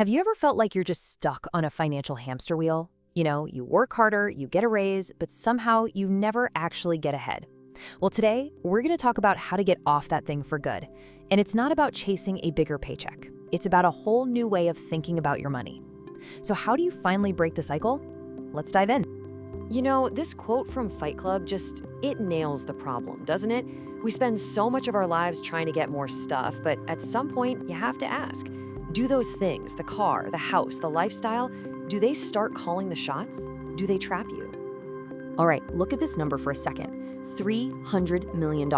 Have you ever felt like you're just stuck on a financial hamster wheel? You know, you work harder, you get a raise, but somehow you never actually get ahead. Well, today, we're going to talk about how to get off that thing for good. And it's not about chasing a bigger paycheck. It's about a whole new way of thinking about your money. So how do you finally break the cycle? Let's dive in. You know, this quote from Fight Club it nails the problem, doesn't it? We spend so much of our lives trying to get more stuff, but at some point, you have to ask, do those things, the car, the house, the lifestyle, do they start calling the shots? Do they trap you? All right, look at this number for a second. $300 million.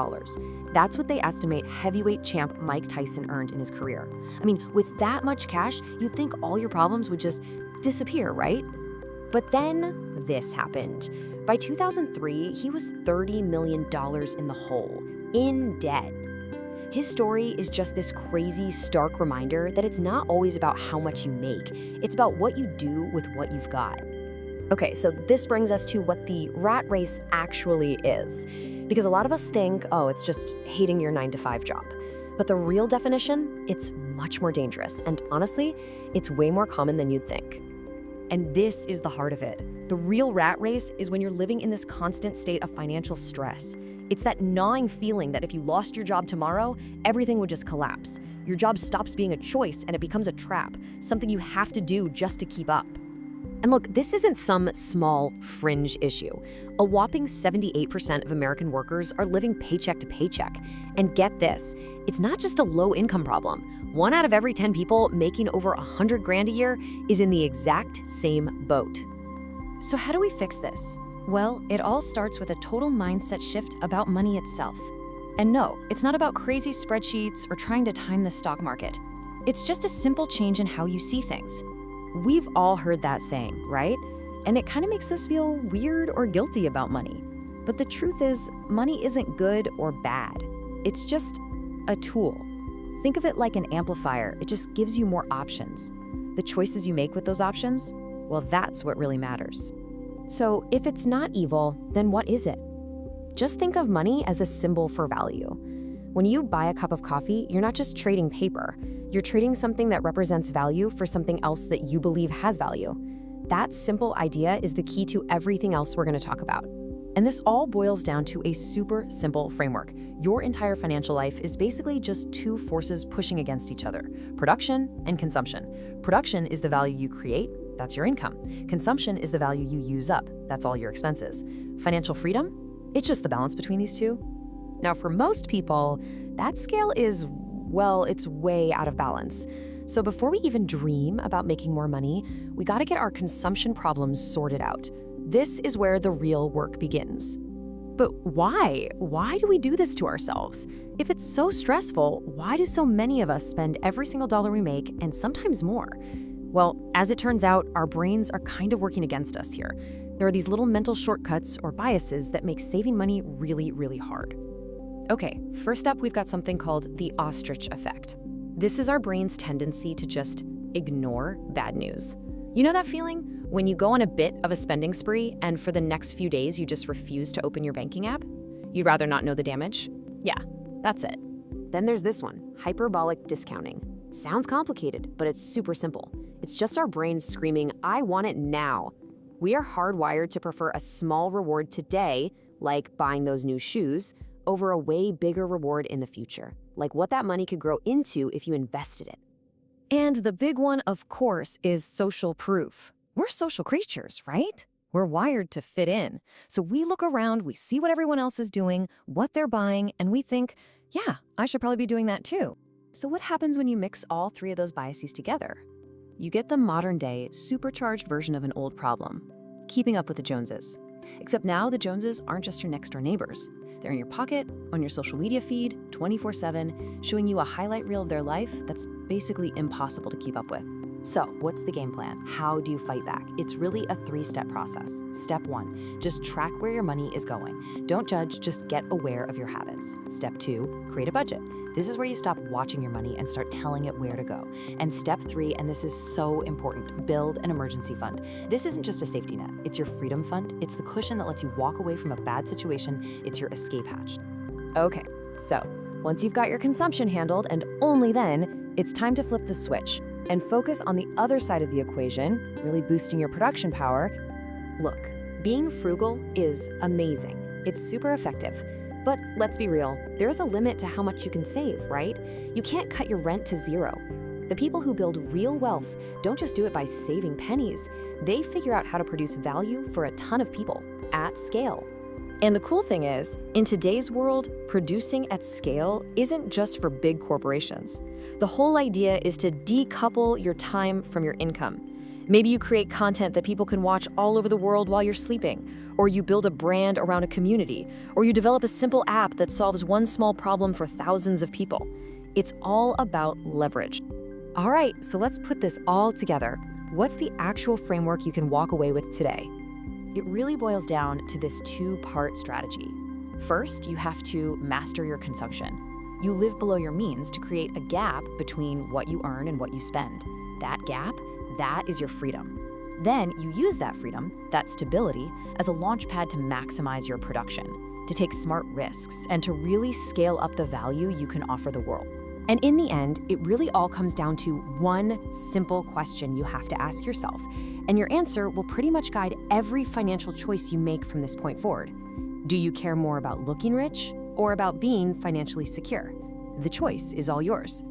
That's what they estimate heavyweight champ Mike Tyson earned in his career. I mean, with that much cash, you'd think all your problems would just disappear, right? But then this happened. By 2003, he was $30 million in the hole, in debt. His story is just this crazy, stark reminder that it's not always about how much you make. It's about what you do with what you've got. Okay, so this brings us to what the rat race actually is. Because a lot of us think, oh, it's just hating your 9-to-5 job. But the real definition, it's much more dangerous. And honestly, it's way more common than you'd think. And this is the heart of it. The real rat race is when you're living in this constant state of financial stress. It's that gnawing feeling that if you lost your job tomorrow, everything would just collapse. Your job stops being a choice and it becomes a trap, something you have to do just to keep up. And look, this isn't some small fringe issue. A whopping 78% of American workers are living paycheck to paycheck. And get this, it's not just a low-income problem. 1 out of every 10 people making over $100,000 a year is in the exact same boat. So how do we fix this? Well, it all starts with a total mindset shift about money itself. And no, it's not about crazy spreadsheets or trying to time the stock market. It's just a simple change in how you see things. We've all heard that saying, right? And it kind of makes us feel weird or guilty about money. But the truth is, money isn't good or bad. It's just a tool. Think of it like an amplifier. It just gives you more options. The choices you make with those options, well, that's what really matters. So if it's not evil, then what is it? Just think of money as a symbol for value. When you buy a cup of coffee, you're not just trading paper. You're trading something that represents value for something else that you believe has value. That simple idea is the key to everything else we're going to talk about. And this all boils down to a super simple framework. Your entire financial life is basically just two forces pushing against each other: production and consumption. Production is the value you create. That's your income. Consumption is the value you use up. That's all your expenses. Financial freedom? It's just the balance between these two. Now, for most people, that scale is, well, it's way out of balance. So before we even dream about making more money, we gotta get our consumption problems sorted out. This is where the real work begins. But why? Why do we do this to ourselves? If it's so stressful, why do so many of us spend every single dollar we make and sometimes more? Well, as it turns out, our brains are kind of working against us here. There are these little mental shortcuts or biases that make saving money really, really hard. Okay, first up, we've got something called the ostrich effect. This is our brain's tendency to just ignore bad news. You know that feeling? When you go on a bit of a spending spree and for the next few days you just refuse to open your banking app? You'd rather not know the damage? Yeah, that's it. Then there's this one, hyperbolic discounting. Sounds complicated, but it's super simple. It's just our brains screaming, I want it now. We are hardwired to prefer a small reward today, like buying those new shoes, over a way bigger reward in the future, like what that money could grow into if you invested it. And the big one, of course, is social proof. We're social creatures, right? We're wired to fit in. So we look around, we see what everyone else is doing, what they're buying, and we think, yeah, I should probably be doing that too. So what happens when you mix all three of those biases together? You get the modern-day, supercharged version of an old problem: keeping up with the Joneses. Except now the Joneses aren't just your next-door neighbors. They're in your pocket, on your social media feed, 24/7, showing you a highlight reel of their life that's basically impossible to keep up with. So, what's the game plan? How do you fight back? It's really a 3-step process. Step 1, just track where your money is going. Don't judge, just get aware of your habits. Step 2, create a budget. This is where you stop watching your money and start telling it where to go. And step 3, and this is so important, build an emergency fund. This isn't just a safety net. It's your freedom fund. It's the cushion that lets you walk away from a bad situation. It's your escape hatch. Okay, so once you've got your consumption handled, and only then, it's time to flip the switch. and focus on the other side of the equation, really boosting your production power. Look, being frugal is amazing. It's super effective. But let's be real, there is a limit to how much you can save, right? You can't cut your rent to zero. The people who build real wealth don't just do it by saving pennies. They figure out how to produce value for a ton of people at scale. And the cool thing is, in today's world, producing at scale isn't just for big corporations. The whole idea is to decouple your time from your income. Maybe you create content that people can watch all over the world while you're sleeping, or you build a brand around a community, or you develop a simple app that solves one small problem for thousands of people. It's all about leverage. All right, so let's put this all together. What's the actual framework you can walk away with today? It really boils down to this two-part strategy. First, you have to master your consumption. You live below your means to create a gap between what you earn and what you spend. That gap, that is your freedom. Then you use that freedom, that stability, as a launchpad to maximize your production, to take smart risks, and to really scale up the value you can offer the world. And in the end, it really all comes down to one simple question you have to ask yourself, and your answer will pretty much guide every financial choice you make from this point forward. Do you care more about looking rich or about being financially secure? The choice is all yours.